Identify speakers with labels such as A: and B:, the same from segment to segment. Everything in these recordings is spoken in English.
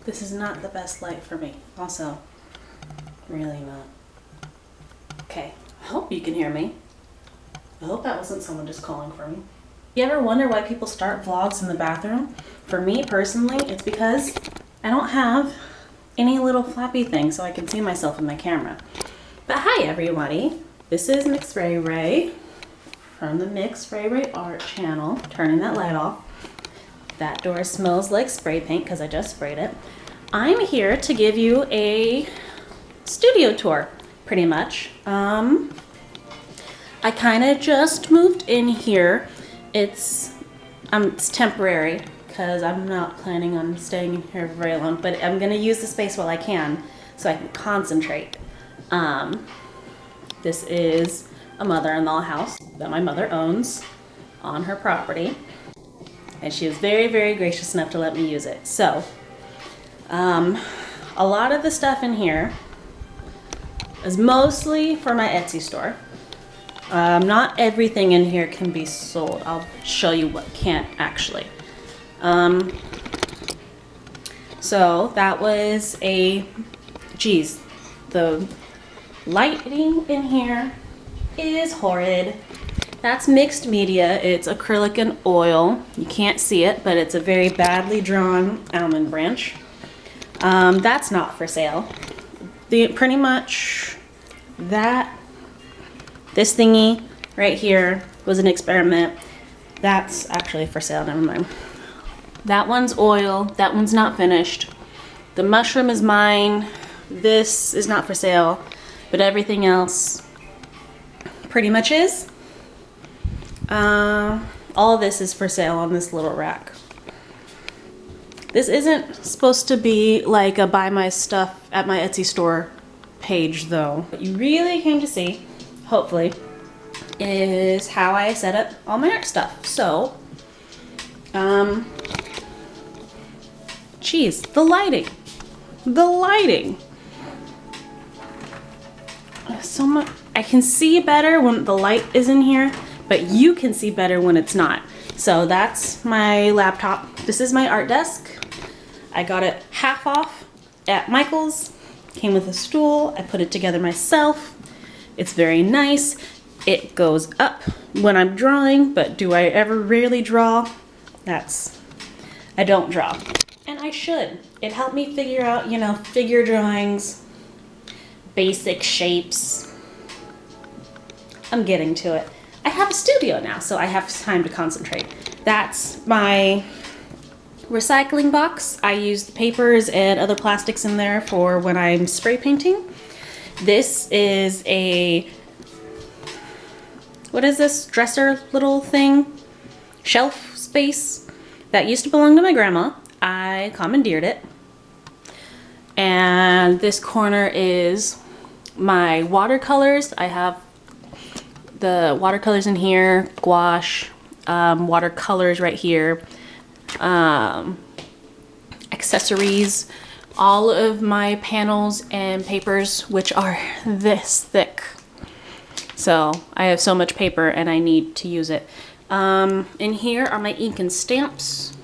A: This is not the best light for me. Also, really not. Okay, I hope you can hear me. I hope that wasn't someone just calling for me. You ever wonder why people start vlogs in the bathroom? For me personally, it's because I don't have any little flappy thing so I can see myself in my camera. But hi everybody, this is MxRheyRhey from the MxRheyRhey art channel. Turning that light off. That door smells like spray paint because I just sprayed it. I'm here to give you a studio tour, pretty much. I kind of just moved in here. It's temporary because I'm not planning on staying here for very long, but I'm gonna use the space while I can so I can concentrate. This is a mother-in-law house that my mother owns on her property, and she was very, very gracious enough to let me use it. So, a lot of the stuff in here is mostly for my Etsy store. Not everything in here can be sold. I'll show you what can't actually. So that was geez, the lighting in here is horrid. That's mixed media. It's acrylic and oil. You can't see it, but it's a very badly drawn almond branch. That's not for sale. Pretty much this thingy right here was an experiment. That's actually for sale, never mind. That one's oil, that one's not finished. The mushroom is mine. This is not for sale, but everything else pretty much is. All this is for sale on this little rack. This isn't supposed to be like a buy my stuff at my Etsy store page though. What you really came to see, hopefully, is how I set up all my art stuff. So, geez, the lighting. So much, I can see better when the light is in here, but you can see better when it's not. So that's my laptop. This is my art desk. I got it half off at Michael's. Came with a stool. I put it together myself. It's very nice. It goes up when I'm drawing, but do I ever really draw? I don't draw. And I should. It helped me figure out, figure drawings, basic shapes. I'm getting to it. I have a studio now, so I have time to concentrate. That's my recycling box. I use the papers and other plastics in there for when I'm spray painting. This is what is this dresser little thing? Shelf space that used to belong to my grandma. I commandeered it. And this corner is my watercolors. I have the watercolors in here, gouache, watercolors right here, accessories, all of my panels and papers, which are this thick. So I have so much paper and I need to use it. In here are my ink and stamps.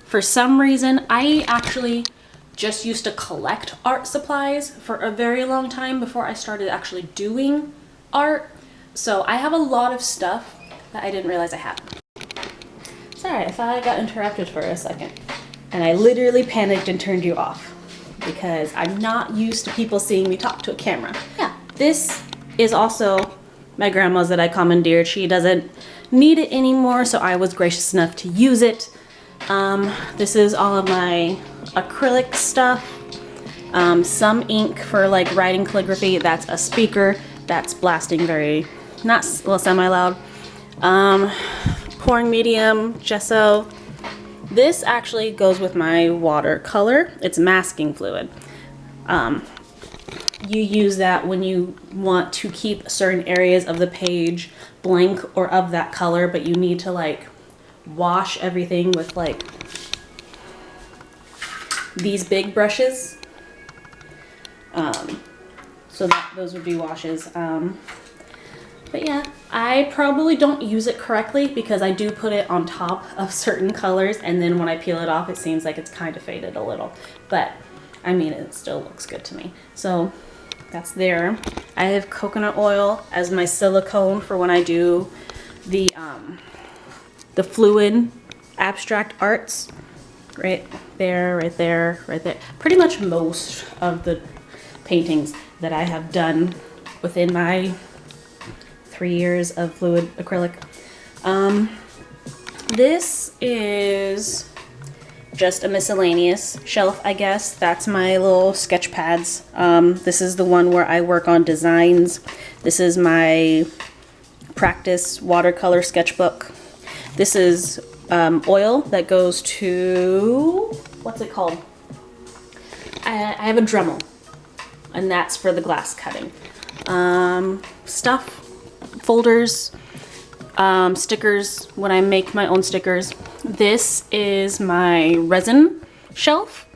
A: For some reason, I actually just used to collect art supplies for a very long time before I started actually doing art. So I have a lot of stuff that I didn't realize I had. Sorry, I thought I got interrupted for a second. And I literally panicked and turned you off because I'm not used to people seeing me talk to a camera. Yeah, this is also my grandma's that I commandeered. She doesn't need it anymore, so I was gracious enough to use it. This is all of my acrylic stuff. Some ink for like writing calligraphy. That's a speaker that's blasting semi-loud. Pouring medium, gesso. This actually goes with my watercolor. It's masking fluid. You use that when you want to keep certain areas of the page blank or of that color, but you need to like wash everything with like these big brushes. So those would be washes. But yeah, I probably don't use it correctly because I do put it on top of certain colors, and then when I peel it off, it seems like it's kind of faded a little. But I mean, it still looks good to me. So that's there. I have coconut oil as my silicone for when I do the fluid abstract arts. Right there, right there, right there. Pretty much most of the paintings that I have done within my 3 years of fluid acrylic. This is just a miscellaneous shelf, I guess. That's my little sketch pads. This is the one where I work on designs. This is my practice watercolor sketchbook. This is oil that goes to, what's it called? I have a Dremel, and that's for the glass cutting. Stuff, folders, stickers when I make my own stickers. This is my resin shelf.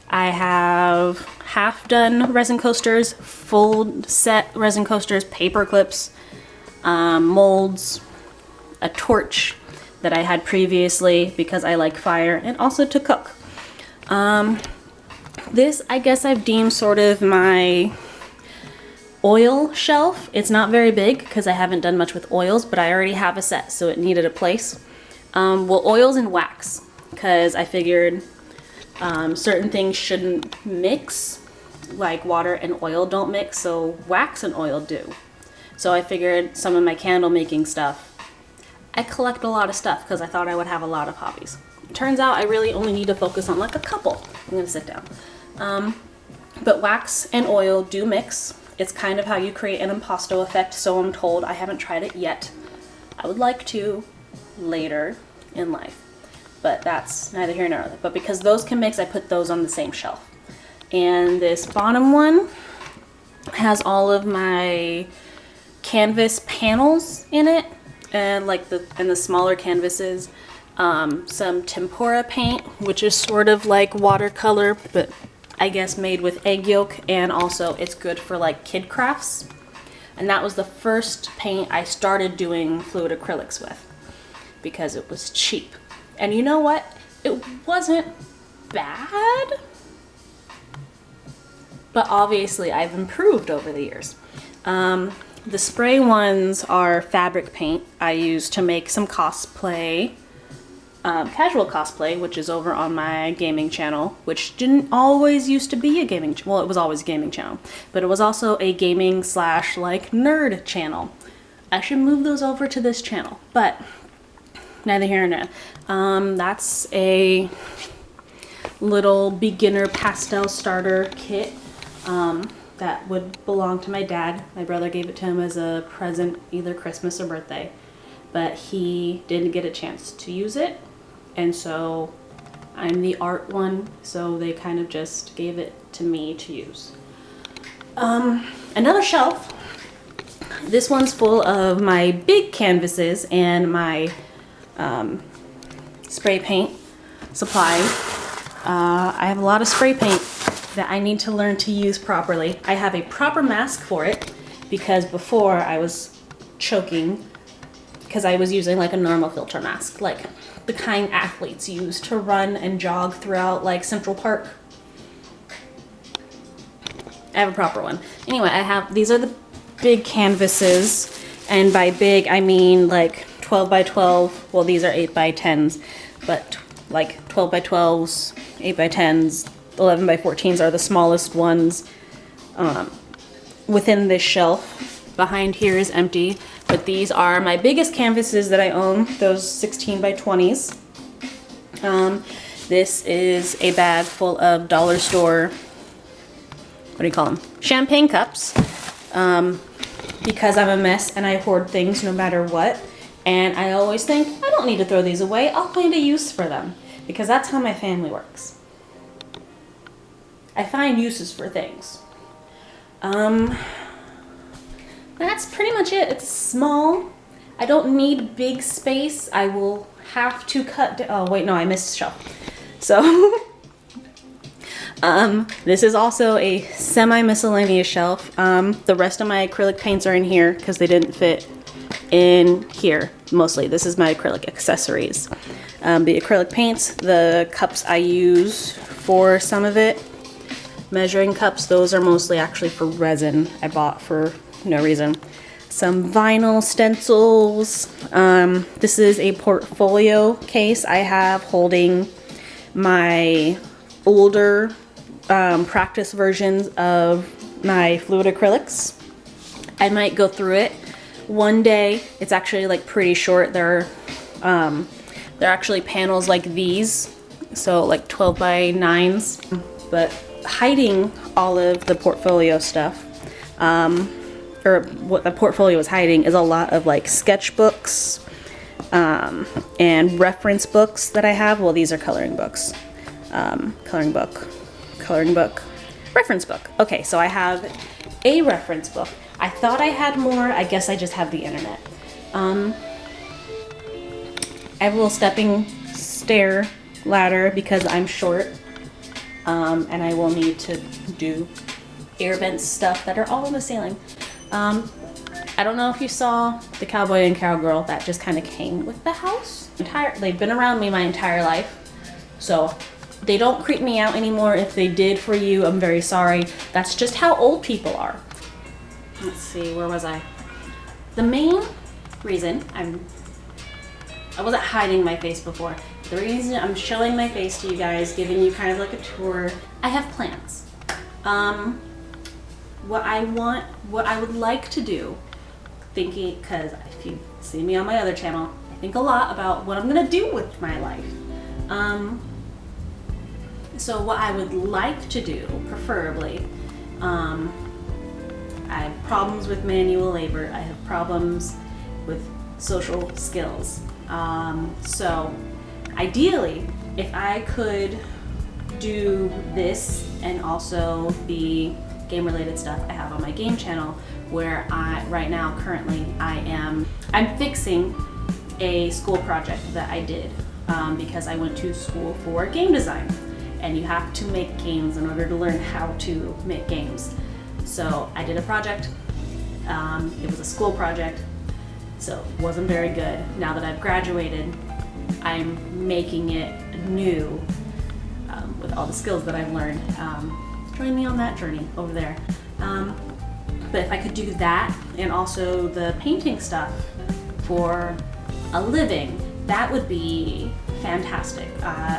A: I have half done resin coasters, full set resin coasters, paper clips, molds, a torch that I had previously because I like fire and also to cook. This I guess I've deemed sort of my oil shelf. It's not very big because I haven't done much with oils, but I already have a set, so it needed a place. Well, oils and wax, because I figured certain things shouldn't mix, like water and oil don't mix, so wax and oil do. So I figured some of my candle making stuff, I collect a lot of stuff because I thought I would have a lot of hobbies. Turns out I really only need to focus on like a couple. I'm gonna sit down. But wax and oil do mix. It's kind of how you create an impasto effect, so I'm told. I haven't tried it yet. I would like to later in life, but that's neither here nor there. But because those can mix, I put those on the same shelf. And this bottom one has all of my canvas panels in it, and like the smaller canvases, some tempera paint, which is sort of like watercolor, but I guess made with egg yolk, and also it's good for like kid crafts. And that was the first paint I started doing fluid acrylics with because it was cheap. And you know what? It wasn't bad, but obviously I've improved over the years. The spray ones are fabric paint I use to make some cosplay, casual cosplay, which is over on my gaming channel, which didn't always used to be a gaming, well, it was always a gaming channel, but it was also a gaming slash like nerd channel. I should move those over to this channel, but neither here nor there. That's a little beginner pastel starter kit that would belong to my dad. My brother gave it to him as a present, either Christmas or birthday, but he didn't get a chance to use it. And so I'm the art one, so they kind of just gave it to me to use. Another shelf. This one's full of my big canvases and my spray paint supplies. I have a lot of spray paint that I need to learn to use properly. I have a proper mask for it because before I was choking because I was using like a normal filter mask, like the kind athletes use to run and jog throughout like Central Park. I have a proper one. Anyway, I have, these are the big canvases, and by big I mean like 12 by 12, well these are 8 by 10s, but like 12 by 12s, 8 by 10s, 11 by 14s are the smallest ones within this shelf. Behind here is empty, but these are my biggest canvases that I own, those 16 by 20s. This is a bag full of dollar store, what do you call them? Champagne cups, because I'm a mess and I hoard things no matter what. And I always think, I don't need to throw these away, I'll find a use for them, because that's how my family works. I find uses for things. That's pretty much it. It's small. I don't need big space. I will have to cut down. Oh wait, no, I missed a shelf. So this is also a semi-miscellaneous shelf. The rest of my acrylic paints are in here because they didn't fit in here mostly. This is my acrylic accessories. The acrylic paints, the cups I use for some of it, measuring cups, those are mostly actually for resin I bought for no reason. Some vinyl stencils. This is a portfolio case I have holding my older practice versions of my fluid acrylics. I might go through it one day. It's actually like pretty short. They're actually panels like these, so like 12 by 9s. But hiding all of the portfolio stuff, or what the portfolio is hiding, is a lot of like sketchbooks and reference books that I have. Well, these are coloring books. Coloring book, reference book. Okay, so I have a reference book. I thought I had more. I guess I just have the internet. I have a little stepping stair ladder because I'm short, and I will need to do air vents stuff that are all on the ceiling. I don't know if you saw the cowboy and cowgirl that just kind of came with the house. They've been around me my entire life, so they don't creep me out anymore. If they did for you, I'm very sorry. That's just how old people are. Let's see, where was I? The main reason I wasn't hiding my face before. The reason I'm showing my face to you guys, giving you kind of like a tour, I have plans. What I would like to do, thinking, because if you see me on my other channel, I think a lot about what I'm gonna do with my life. So what I would like to do, preferably, I have problems with manual labor. I have problems with social skills. So ideally, if I could do this and also the game related stuff I have on my game channel, where right now currently I'm fixing a school project that I did because I went to school for game design, and you have to make games in order to learn how to make games. So I did a project. It was a school project, so it wasn't very good. Now that I've graduated, I'm making it new with all the skills that I've learned. Join me on that journey over there. But if I could do that and also the painting stuff for a living, that would be fantastic.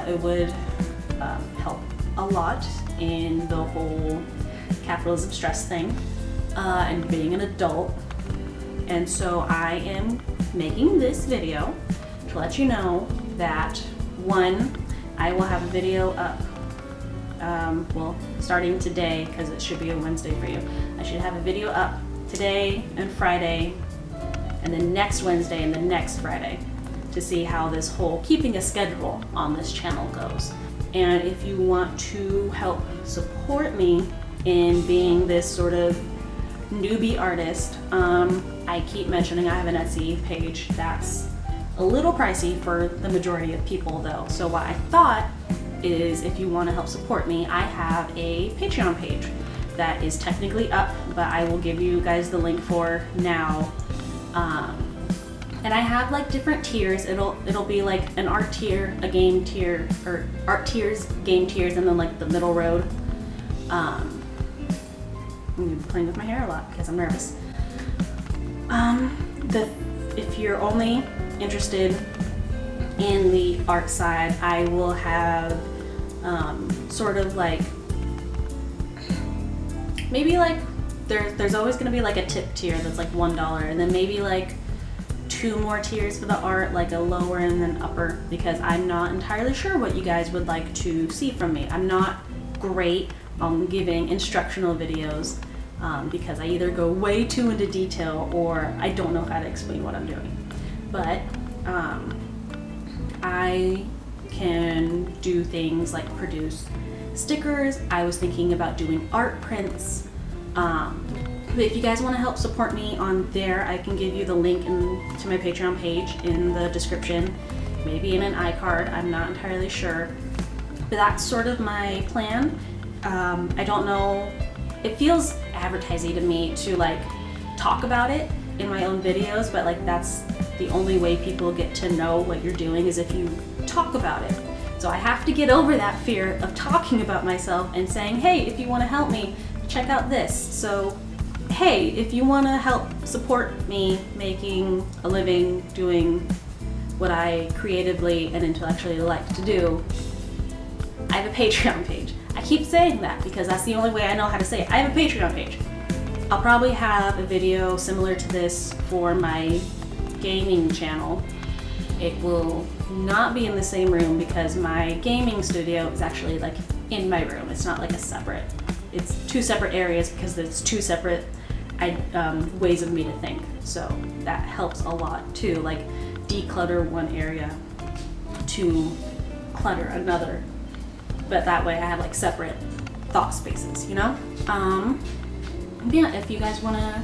A: It would help a lot in the whole capitalism stress thing and being an adult. And so I am making this video to let you know that, one, I will have a video up well, starting today, because it should be a Wednesday for you. I should have a video up today and Friday, and then next Wednesday and the next Friday, to see how this whole keeping a schedule on this channel goes. And if you want to help support me in being this sort of newbie artist, I keep mentioning I have an Etsy page that's a little pricey for the majority of people though. So what I thought is, if you want to help support me, I have a Patreon page that is technically up, but I will give you guys the link for now. And I have like different tiers. It'll be like an art tier, a game tier, or art tiers, game tiers, and then like the middle road. I'm playing with my hair a lot because I'm nervous. If you're only interested in the art side, I will have sort of like, maybe like there's always going to be like a tip tier that's like $1, and then maybe like 2 more tiers for the art, like a lower and then upper, because I'm not entirely sure what you guys would like to see from me. I'm not great on giving instructional videos because I either go way too into detail or I don't know how to explain what I'm doing. But I can do things like produce stickers. I was thinking about doing art prints. But if you guys want to help support me on there, I can give you the link to my Patreon page in the description, maybe in an iCard, I'm not entirely sure. But that's sort of my plan. I don't know, it feels advertising to me to like talk about it in my own videos, but like that's the only way people get to know what you're doing is if you talk about it. So I have to get over that fear of talking about myself and saying, hey, if you want to help me, check out this. So hey, if you want to help support me making a living doing what I creatively and intellectually like to do, I have a Patreon page. I keep saying that because that's the only way I know how to say it. I have a Patreon page. I'll probably have a video similar to this for my gaming channel. It will not be in the same room because my gaming studio is actually like in my room. It's not like a separate, it's two separate areas because there's two separate ways of me to think. So that helps a lot too, like declutter one area to clutter another. But that way I have like separate thought spaces, you know? Yeah, if you guys wanna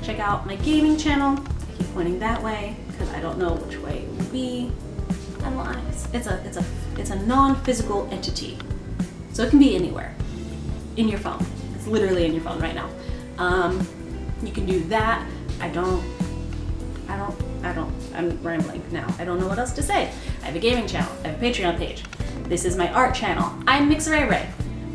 A: check out my gaming channel, I keep pointing that way because I don't know which way it will be. It's a non-physical entity. So it can be anywhere. In your phone. It's literally in your phone right now. You can do that. I'm rambling now. I don't know what else to say. I have a gaming channel. I have a Patreon page. This is my art channel. I'm MxRheyRhey.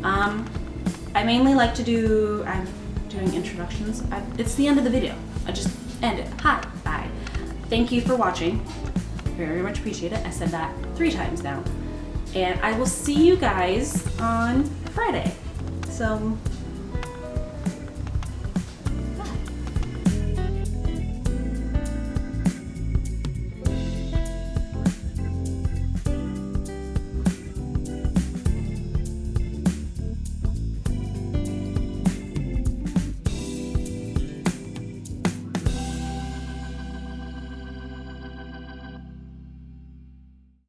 A: I mainly like to do, I'm doing introductions. It's the end of the video. I just end it. Hi, bye. Thank you for watching. Very much appreciate it. I said that 3 times now. And I will see you guys on Friday. So